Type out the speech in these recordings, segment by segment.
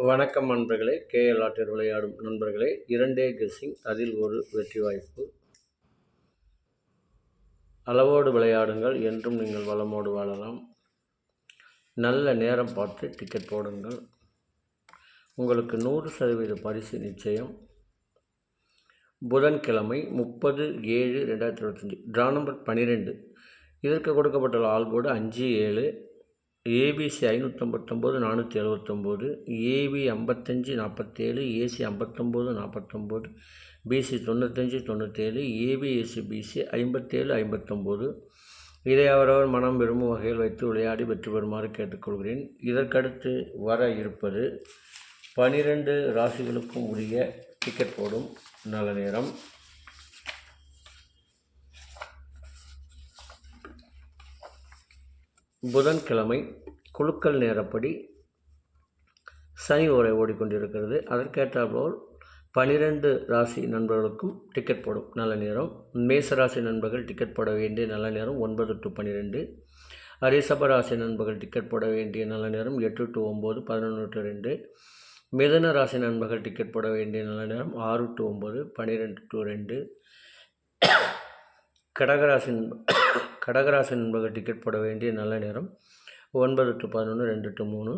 வணக்கம் நண்பர்களே. கேஎல் ஆட்டில் விளையாடும் நண்பர்களே, 2 கெஸ்ஸிங், அதில் ஒரு வெற்றி வாய்ப்பு. அளவோடு விளையாடுங்கள், என்றும் நீங்கள் வளமோடு வாழலாம். நல்ல நேரம் பார்த்து டிக்கெட் போடுங்கள். உங்களுக்கு 100% பரிசு நிச்சயம். புதன்கிழமை 30/7/2025. Draw number 12. இதற்கு கொடுக்கப்பட்டுள்ள all code 5-7. ABC 559 479, AB 55 47, AC 59 49, BC 95 97, ABSC BC 57 59. இதை அவரவர் மனம் விரும்பும் வகையில் வைத்து விளையாடி வெற்றி பெறுமாறு கேட்டுக்கொள்கிறேன். இதற்கடுத்து வர இருப்பது 12 ராசிகளுக்கும் உரிய டிக்கெட் போடும் நல்ல நேரம். புதன்கிழமை குலுக்கல் நேரப்படி சனி ஓரை ஓடிக்கொண்டிருக்கிறது. அதற்கேற்றாற்போல் 12 ராசி நண்பர்களுக்கும் டிக்கெட் போடும் நல்ல நேரம். மேசராசி நண்பர்கள் டிக்கெட் போட வேண்டிய நல்ல நேரம் 9 to 12. ரிஷபராசி நண்பர்கள் டிக்கெட் போட வேண்டிய நல்ல நேரம் 8 to 9, 11 to 2. மிதுன ராசி நண்பர்கள் டிக்கெட் போட வேண்டிய நல்ல நேரம் 6 to 9, 12 to 2. கடகராசி நண்பர்கள் டிக்கெட் போட வேண்டிய நல்ல நேரம் 9 to 11, 2 to 3.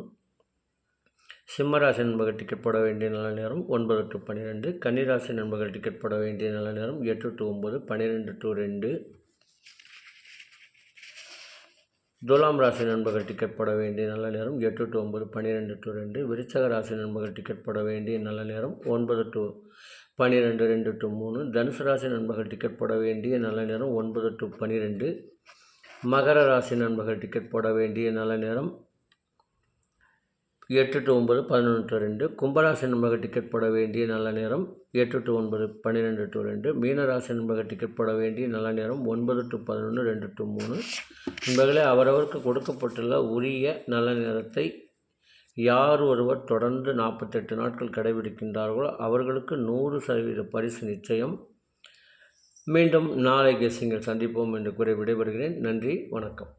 சிம்மராசி நண்பர்கள் டிக்கெட் போட வேண்டிய நல்ல நேரம் 9 to 12. கன்னிராசி நண்பர்கள் டிக்கெட் போட வேண்டிய நல்ல நேரம் 8 to 9, 12 to 2. துலாம் ராசி நண்பர்கள் டிக்கெட் போட வேண்டிய நல்ல நேரம் 8 to 9, 12 to 2. விருச்சக ராசி நண்பர்கள் டிக்கெட் போட வேண்டிய நல்ல நேரம் 9 to 12, 2 to 3. தனுசு ராசி நண்பர்கள் டிக்கெட் போட வேண்டிய நல்ல நேரம் 9 to 12. மகர ராசி நண்பர்கள் டிக்கெட் போட வேண்டிய நல்ல நேரம் 8 to 9, 11 to 2. கும்பராசி நண்பர்கள் டிக்கெட் போட வேண்டிய நல்ல நேரம் 8 to 9, 12 to 2. மீனராசி நண்பர்கள் டிக்கெட் போட வேண்டிய நல்ல நேரம் 9 to 11, 2 to 3. நண்பர்களே, அவரவருக்கு கொடுக்கப்பட்டுள்ள உரிய நல்ல நேரத்தை யார் ஒருவர் தொடர்ந்து 48 நாட்கள் கடைபிடிக்கின்றார்களோ அவர்களுக்கு 100% பரிசு நிச்சயம். மீண்டும் நாளை கெஸ்ஸிங்கில் சந்திப்போம் என்று கூறி விடைபெறுகிறேன். நன்றி, வணக்கம்.